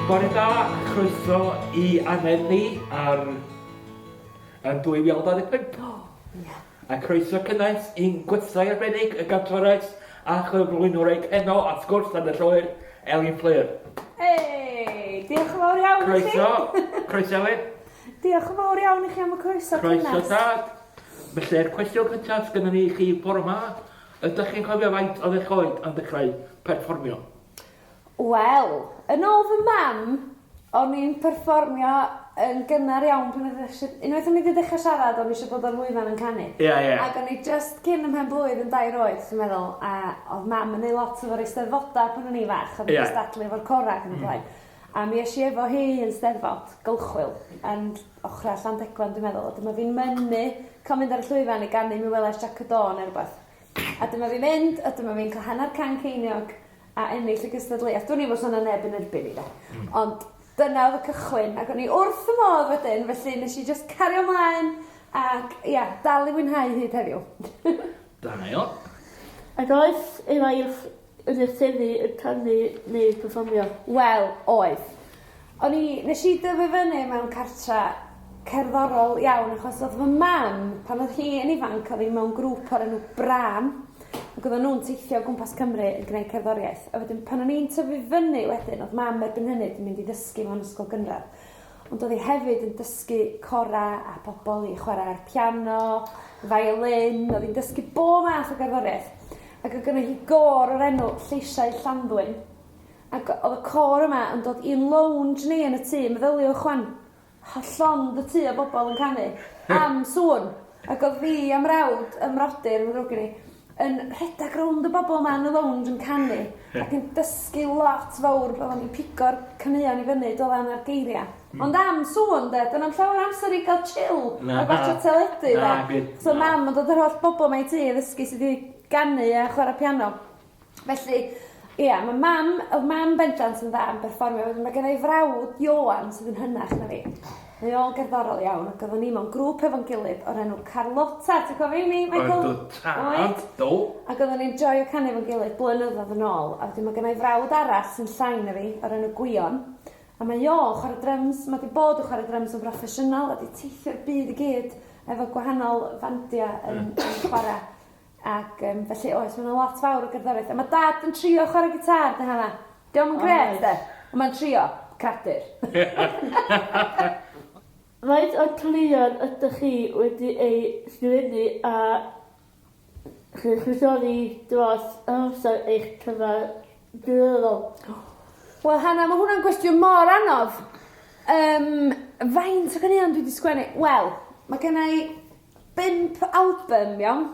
Bore da, croeso I Annedd Ni ar 2025. A croeso cynnes i'n gwestai arbennig y gantores a chyflwynydd heno a sgwrs yn y Cymraeg Elin Fflur. Hei, diolch yn fawr iawn i chi. Croeso Elin. Diolch yn fawr iawn i chi am y croeso cynnes. Croeso tad. Felly'r cwestiwn cyntaf sgynny ni chi bore yma, ydych chi'n cofio faint o ddechrau yn dechrau perfformio? Wel, yn ôl fy mam, o'n i'n perfformio yn gynnar iawn pan unwaith o'n i wedi dechrau siarad, o'n i eisiau bod o'r lwyfan yn canu. Ac o'n i just cyn ymhen blwydd yn 2 oed, dwi'n meddwl, a oedd mam yn ei lot efo'r eisteddfodau pan o'n i fach, oedd yn statlu efo'r corag yn y blaen. A mi eisiau efo hi yn steddfod, gylchwyl, yn ochrau Llandegfan, dwi'n meddwl. A dyma fi'n mynnu cael mynd ar y llwyfan i ganu mi weles Jack y Dawn neu rhywbeth. A dyma fi'n mynd, a dyma fi'n cael hanner can ceiniog a ennill y gystadleuaeth. Dwi'n i fod yna neb yn erbyn i da. Ond dyna oedd y cychwyn, ac o'n i wrth y modd wedyn, felly nes i just cario ymlaen, ac ia, dal i fwynhau hyd heddiw. Da iawn. Ac oes eraill yn y sefyll yn canu neu perfformio? Wel, oedd. Nes i dyfu fyny mewn cartra cerddorol iawn, achos oedd fy mam, pan oedd hi yn ifanc, oedd hi mewn grŵp o'r enw Bran, ac oedd nhw'n teithio o gwmpas Cymru yn gwneud cerddoriaeth. A wedyn, pan o'n i'n tyfu fyny wedyn, oedd mam erbyn hynny yn mynd i ddysgu mewn ysgol gynradd. Ond oedd hi hefyd yn dysgu cora a pobl i chwarae'r piano, violin, oedd hi'n dysgu bob math o gerddoriaeth. Ac oedd gynnu hi gor o'r enw Lleisiau Llanddwyn. Ac oedd y cor yma yn dod i'n lounge ni yn y tŷ, meddyliwch chwan, hollond y tŷ o bobl yn canu, am sŵn. Ac oedd fi am rawd, ymrodyr, yn ddrwg i ni, yn rhedag rownd y bobl yma yn y lounge yn canu, ac yn dysgu lot fawr, byddwn ni'n pigo'r caneuon i fyny, doeddan ar geiriau. Ond am sŵn, dyna'n llawer amser i gael chill, a gwachio teledu, da. So mam yn dod yr holl bobl yma i tŷ, ddysgu sydd wedi ganu a chwarae piano. Felly, ia, mae mam bendant yn dda yn perfformio, wedyn mae gennau frawd Ioan sydd yn hynach na fi. Mae o'n gerddorol iawn, ac oedden ni mewn grŵp efo'n gilydd o'r enw Carlota, ti'n cofio mi, Michael? Oed, do. Ac oedden ni'n joio canu efo'n gilydd blynyddoedd yn ôl, a wedyn mae gennau frawd arall sy'n llain na fi o'r enw Gwion, a mae o'n chwarae drums, mae di bod yn chwarae drums yn broffesiynol, a di teithio'r byd i gyd efo gwahanol fandia yn chwarae. Ac felly oes, mae'n lot fawr o gerddoriaeth. A mae dad yn trio chwarae gitar, dy hana. Diolch yn gret, de. Ond mae'n trio cradur. Faint o clion ydych chi wedi ei sgwennu a chwysori dros amser eich cyfadwyddol? Wel, Hannah, mae hwnna'n gwestiwn mor anodd. Faint o clion dwi wedi sgwennu? Wel, mae gennau 5 album, iawn.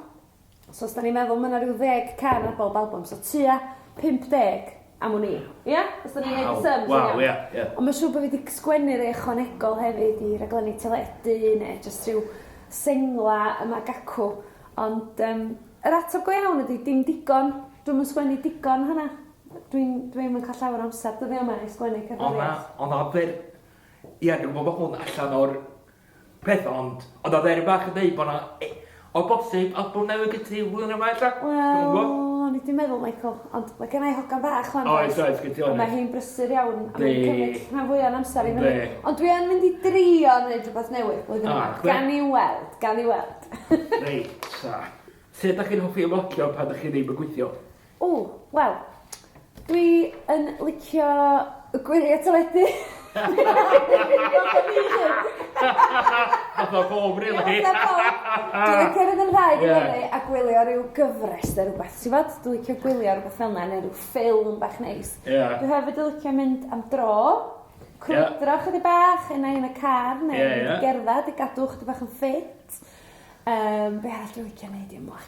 So, os da ni'n meddwl, mae yna rhyw 10 can ar bob album, so tua 50 am hwn i. Ia? Os da ni'n neud y sums, ia. Ond mae'n siŵr bod fi wedi sgwennu rei ychwanegol hefyd i raglenni teledu, neu jyst rhyw sengla yma gacw. Ond yr ateb go iawn ydy, dim digon. Dwi'n sgwennu digon hynna. Dwi'n yn cael llawer amser, dyddi yma i sgwennu cerddoriaeth. Ond aber, ia, dwi'n meddwl bod hwn allan o'r peth, ond oedd e'r bach yn dweud bod yna o bosib albwm newydd gyda flwyddyn yma eto? Wel, o'n i di meddwl, Michael, ond mae gennau hogan bach lan. Oes, gyda hwnna. Mae hi'n brysur iawn, a mae'n cymryd rhan fwyaf amser i fyny. Ond dwi yn mynd i drio wneud rhywbeth newydd flwyddyn yma. Gan i weld. Reit, sa. Sut ydych chi'n hoffi ymlocio pan ydych chi ddim yn gweithio? Wel, dwi yn licio y gwiriau teledu. Fath o bob, really. Dwi'n licio rhywbeth yn rhaid i fyny a gwylio rhyw gyfres neu rhywbeth. Ti'n fod? Dwi'n licio gwylio rhywbeth fel yna, neu rhyw ffilm bach neis. Dwi hefyd yn licio mynd am dro, crwydro chydig bach, yna yn y car, neu gerdded i gadw chydig bach yn ffit. Be arall dwi'n licio neud i ymlaen?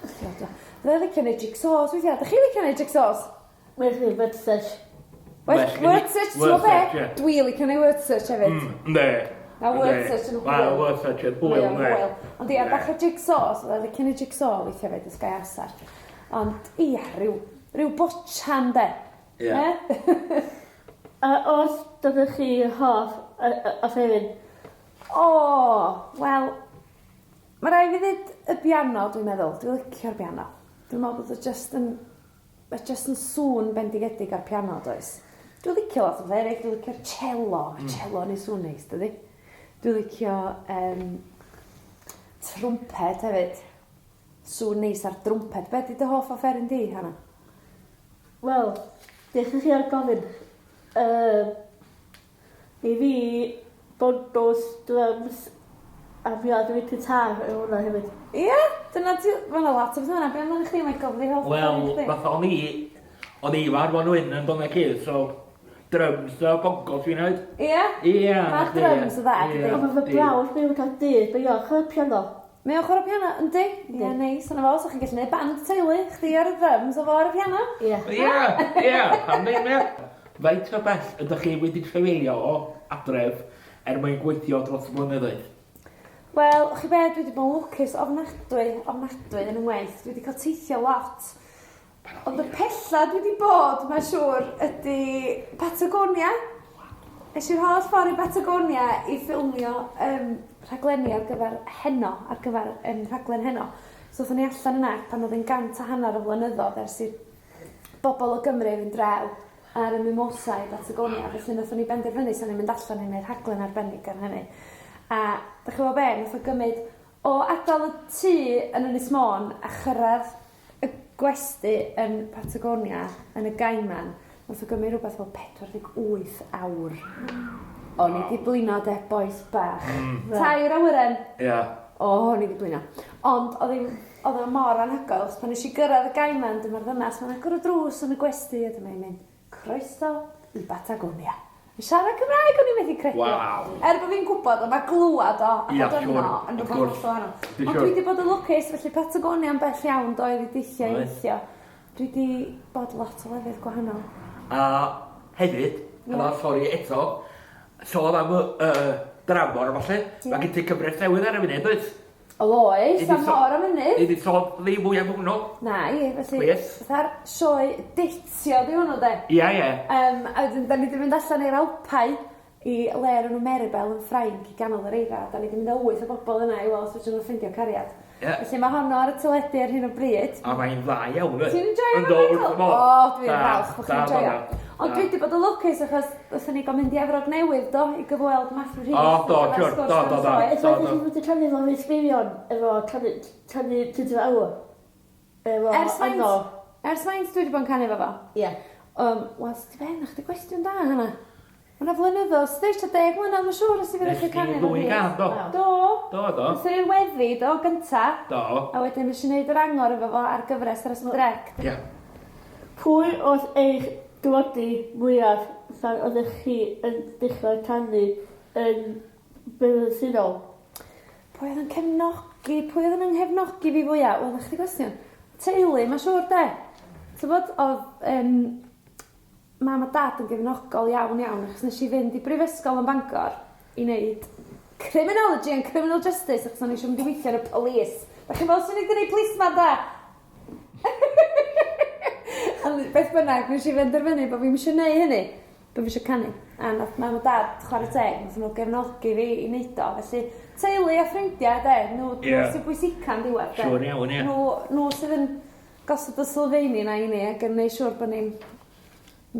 Dwi'n licio neud jigsaws, weithio. Dych chi'n licio neud jigsaws? Mae'n word search. Word search, ti'n gwybod be? Dwi'n licio neud word search hefyd. Ne. Na word search yn hwyl. Wel, word search yn hwyl, ne. Ond ia, bach o jigsaws, dwi'n licio neud jigsaw weithio hefyd, ys gai amser. Ond ia, rhyw botchan, de. Ia. A os dydych chi hoff a ffefryn? Wel, mae rai fi ddweud y piano, dwi'n meddwl. Dwi'n licio'r piano. Dwi'n meddwl bod o just yn sŵn bendigedig ar piano, does. Dwi'n licio lot o beth eraill, dwi'n licio'r cello. Cello neu sŵn neis, dydi? Dwi'n licio trwmped hefyd. Sŵn neis ar drwmped. Be di dy hoff offeryn di, Hannah? Wel, dechrau chi ar gofyn. I fi, bondos, drums, a fi oedd wedi gitar yn hwnna hefyd. Ie, dyna ti... Mae'n lot o beth yna. Be amdano chdi, Michael? Fi hoff Wel, offeryn chdi? fath o'n i war fan hyn yn dod cydd, so drums a bongos fi'n oed. Ie? Ie. Mae'r drums o dda, dydi? Ond mae fy brawd mewn cael dydd, mae o'n chwer piano. Mae o'n chwarae piano, yndi? Ie, neis. Yna fo, so chi'n gallu gwneud band teulu, chdi ar y drums o fo ar y piano? Ie. Ie, pan ddim e. Faint o beth ydych chi wedi trefeilio o adref mwyn gweithio dros y blynyddoedd? Wel, chi be, dwi wedi bod yn lwcus ofnadwy yn yngwaith. Dwi wedi cael teithio lot. Ond y pella dwi wedi bod, mae'n siŵr, ydy Patagonia. Nes i'r holl ffordd i Patagonia i ffilmio rhaglenni ar gyfer heno, ar gyfer rhaglen heno. So, oeddwn ni allan yna pan oedd yn 150 o flynyddoedd ers i'r bobl o Gymru fynd draw ar y mimosa i Patagonia. Felly, nathon ni benderfynu, so ni'n mynd allan i wneud rhaglen arbennig ar hynny. A, dych chi'n gwybod be, nath o gymryd o adael y tŷ yn Ynys Môn a chyrraedd y gwesty yn Patagonia, yn y Gaiman, nath o gymryd rhywbeth fel 48 awr. O'n i wedi blino de, boes bach. Tair awyren. Ie. O'n i wedi blino. Ond oedd o mor anhygoel, pan nes i gyrraedd y Gaiman, dyma'r ddynas, mae'n agor y drws yn y gwesty, a dyma'n mynd, croeso i Patagonia. Siarad Cymraeg o'n i'n methu credu. Waw. Bod fi'n gwybod o, mae glwad o, a Ia, bod yno yn wrth rhywbeth gwrs. o hwnnw. Dwi'n Ond siŵr. dwi wedi bod yn lwcus, felly Patagonia yn bell iawn doedd i dillio i Oedd. weithio. Dwi wedi bod lot o lefydd gwahanol. A hefyd, yma sori eto, sôn am dramor falle, mae gen ti cyfres newydd ar y funud, oes? O oes, Idi am so- hor am mynydd. Ni wedi sôn ddim mwy am hwnnw. Na, i, felly, Plis. fatha'r sioe ditio di hwnnw, de. Ie, ie. A wedyn, da ni wedi mynd allan i'r Alpau i le ar enw Meribel yn Ffrainc i ganol yr eira. Da ni wedi mynd â 8 o bobl yna i weld os ydyn nhw'n ffeindio cariad. Ie. Felly mae honno ar y teledu ar hyn o bryd. A mae'n dda iawn, oes? Ti'n enjoyo Yndw, fo, wrth Michael? fy modd. O, dwi'n Da, falch bod chi'n da, enjoyo. da, da. Ond dwi wedi bod yn lwcus achos wrthyn ni gael mynd i Efrog Newydd, do, i gyfweld Matthew Rhys. O, do, siwr, do. Ydych chi'n mynd i trefnu fo'n ysbeirion efo trefnu tydydd awr? Ers faint dwi wedi bod yn canu fo fo? Ie. Wel, sydd i ben, chdi gwestiwn da hynna. Mae'n flynyddo, sydd eisiau 10 mlynedd, mae'n siŵr os i fi ddechrau canu fo Ddwy gan, do. Do. Do. Nes i'n weddi, do, gynta. Do. A wedyn nes i wneud yr angor efo fo ar gyfres yr ysbrec. Ie. Pwy oedd eich dywodi mwyaf pan oeddech chi yn dechrau canu yn byrddysynol? Pwy oedd yn cefnogi, pwy oedd yn nghefnogi fi fwyaf? Wel, chdi gwestiwn. Teulu, mae'n siŵr de. Ti'n bod, oedd mam a dad yn gefnogol iawn, achos nes i fynd i brifysgol yn Bangor i wneud criminology and criminal justice, achos o'n i eisiau mynd i weithio yn y polis. Da chi'n bod sy'n ei gwneud policeman da? Ond beth bynnag, nes i benderfynu bod fi'n eisiau gwneud hynny, bod fi eisiau canu. A nath mam a dad chwarae teg, nath nhw gefnogi fi i wneud o. Felly, teulu a ffrindiau, de, nhw sy'n bwysica'n diwedd, de. Siŵr iawn, ie. Nhw sydd yn gosod y sylfaeni na i ni, ac yn neud siŵr bod ni'n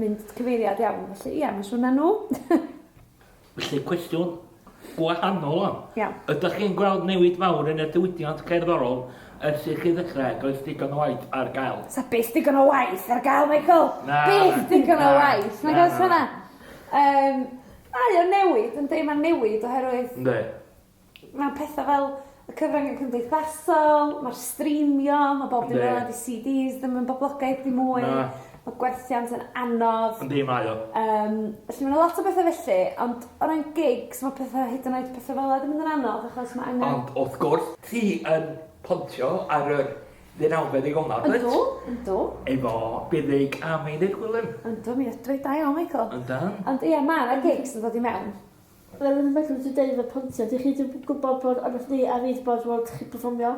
mynd cyfeiriad iawn. Felly, ia, mae'n siŵr na nhw. Felly, cwestiwn gwahanol o'n. Iawn. Ydych chi'n gweld newid mawr yn y diwydiant cerddorol ers i chi ddechrau, oes digon o waith ar gael? Sa byth digon o waith ar gael, Michael. Na. Byth digon o Na. waith. Mae'n Na, gael na. hynna. Mae o'n newid, yn dweud mae'n newid oherwydd Ynddi. mae pethau fel y cyfryngau cymdeithasol, mae'r streamio, mae bob dim Yndi. fel di CDs ddim yn boblogaidd dim mwy. Na. Mae gwerthiant yn anodd. Yndi, mae o. Felly mae'n lot o bethau felly, ond o ran gigs, mae pethau hyd yn oed pethau fel ddim yn anodd, achos mae angen... Ond wrth gwrs, ti yn pontio ar yr ddeunawfed i gomna, Yndw. Efo buddig am ein gwylym. Yndw, mi ydw i da iawn, Michael. Yndan. Ond ie, mae'r gigs yn dod i mewn. Wel, yn meddwl ti'n dweud efo pontio, ydych chi wedi gwybod bod ond ni a fydd bod fod chi'n perfformio?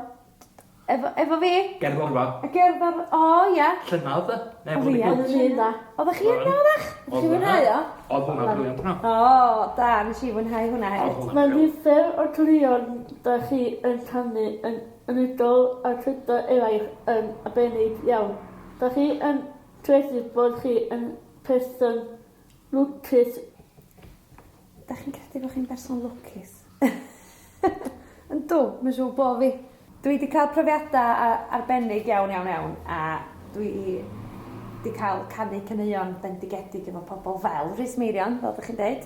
Efo fi? Gerddorfa. A gerddor... O, ia. Llynadd, ne? O, Bod ni ia. Oedd gweld. yn un da. Oeddech chi yn nawdach? Oeddech chi fwynhau o? Oedd hwnna briliant no. O, da, nes i fwynhau hwnna hefyd. Mae nifer o'r clion da chi yn canu yn unigol a trydau eraill yn arbennig iawn. Da chi yn credu bod chi yn person lwcus. Da chi'n credu bod chi'n berson lwcus? Yndw, mae'n siŵr bod fi. Dwi wedi cael profiadau arbennig iawn, a dwi wedi cael canu caneuon bendigedig efo pobl fel Rhys Meirion, fel ydych chi'n dweud.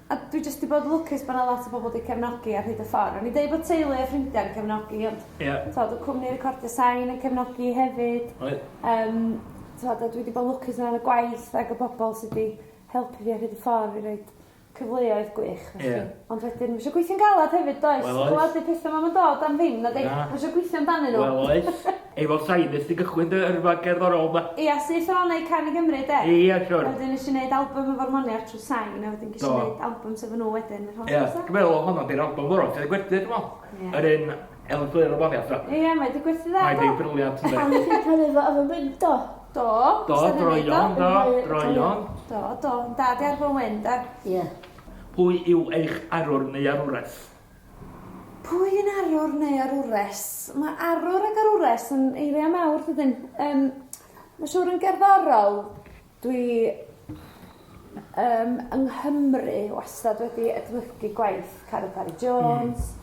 A dwi jyst wedi bod lwcus bod yna lot o bobl wedi cefnogi ar hyd y ffordd. O'n i dweud bod teulu a ffrindiau'n cefnogi, ond y cwmni Recordiwyd sy'n yn cefnogi hefyd. Dwi wedi bod lwcus yna yn y gwaith ac y bobl sydd wedi helpu fi ar hyd y ffordd i roed cyfleoedd gwych. Ond wedyn, mae eisiau gweithio'n galad hefyd, does? Gwadu pethau ma'n dod am ddim, na di? Mae eisiau gweithio amdanyn nhw. Wel oes. Efo sain, nes di gychwyn dy yrfa gerddorol ma. Ia, sy'n eithaf o'n neud Can i Gymru, de? Ia, siwr. Wedyn eisiau neud album efo'r moniar trwy sain, a wedyn eisiau neud album sef nhw wedyn. Ia, dwi'n meddwl hwnna di'r album ddorol, sydd wedi gwerthu, dwi'n meddwl. Yr un Elin Fflur o'r moniar, so. Ia, mae wedi gwerthu dda. Mae di briliant. Pan ydych chi'n cael efo ar y mynd, do? Do, da di ar fy wyn, da. Ie. Pwy yw eich arwr neu arwres? Pwy yn arwr neu arwres? Mae arwr ac arwres yn eiriau mawr, dydyn. Mae siŵr yn gerddorol, dwi yng Nghymru wastad wedi edmygu gwaith Carol Jones,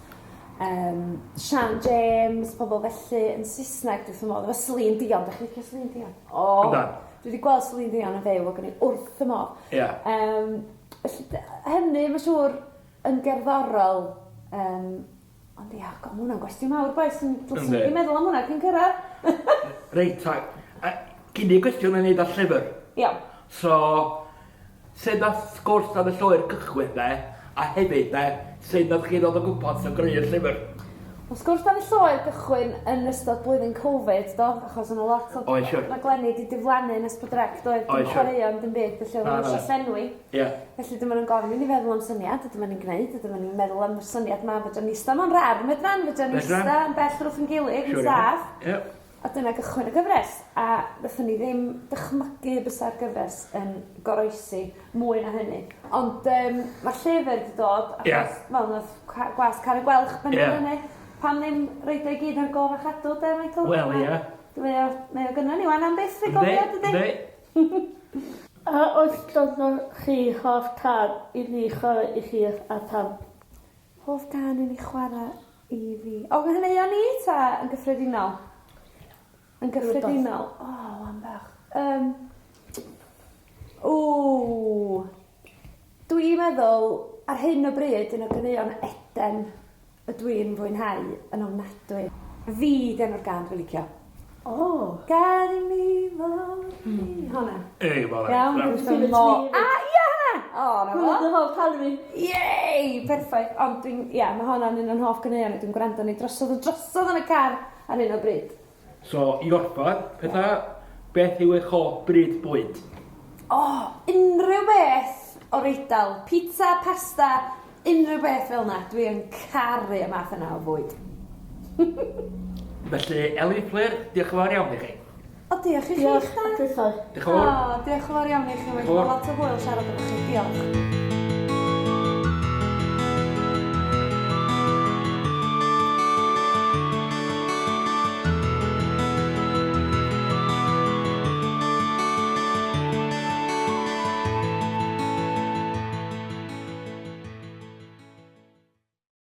Sian James, pobl felly yn Saesneg, dwi'n modd, efo Celine Dion. Da chi'n licio Celine Dion? Dwi wedi gweld Celine Dion yn fyw ac yn ei wrth y modd. Hynny, mae siŵr, yn gerddorol, ond ia, mae hwnna'n gwestiwn mawr, boes, yn meddwl am hwnna cyn cyrraedd. Reit, cyn i gwestiwn yn neud â llyfr. Iawn. So, sut nath sgwrs ar y llwyr cychwyn, de, a hefyd, de, sut nath chi ddod o gwmpas o greu'r llyfr? Mae sgwrs dan y llwyr gychwyn yn ystod blwyddyn Covid, do, achos yna lot o raglenni wedi diflannu yn ysbrydrec, doedd dim chwaraeon dim byd, felly oedd nhw eisiau llenwi. Felly dyma nhw'n gofyn i feddwl am syniad, a dyma ni'n gwneud, a dyma ni'n meddwl am y syniad yma, fydda nista mewn rar, medran, fydda nista yn bell wrth yn gilydd, yn saff. A dyna gychwyn y gyfres, a wnaethon ni ddim dychmygu bysa'r gyfres yn goroesi mwy na hynny. Ond mae'r llyfr wedi dod, achos fel nath gwas car y gwelch bennod hynny. Pam ddim reid ei gyd ar gof a chadw, de, Michael? Wel, ia. Mae o gynnu ni, wan am beth i gofiad, ydy? A oes dod nhw chi hoff can i ni chwarae i chi a pam? Hoff can i ni chwarae i fi. O, hynny o'n i, ta, yn gyffredinol? Yn gyffredinol? O, wan bach. Dwi'n meddwl, ar hyn o bryd, un o gyneuon Eden, ydw i'n fwynhau yn ofnadwy. Fi den o'r gan dwi'n licio. Gan i mi fod ni. Honna. Ei, fel iawn, dwi'n mo. Ia, honna! Na fo. Hwnnw dy hoff can fi. Yei, perffaith. Ond dwi'n, mae honna'n un o'n hoff gyneuon. Dwi'n gwrando ni drosodd yn y car ar hyn o bryd. So, i orffan, beth yw eich hoff bryd bwyd? Unrhyw beth o'r Eidal. Pizza, pasta, unrhyw beth fel yna. Dwi'n caru y math yna o fwyd. Felly, Elin Fflur, diolch yn fawr iawn i chi. Diolch i chi. Diolch. Diolch yn fawr. Diolch yn fawr iawn i chi. Mae'n lot o hwyl siarad efo chi. Diolch.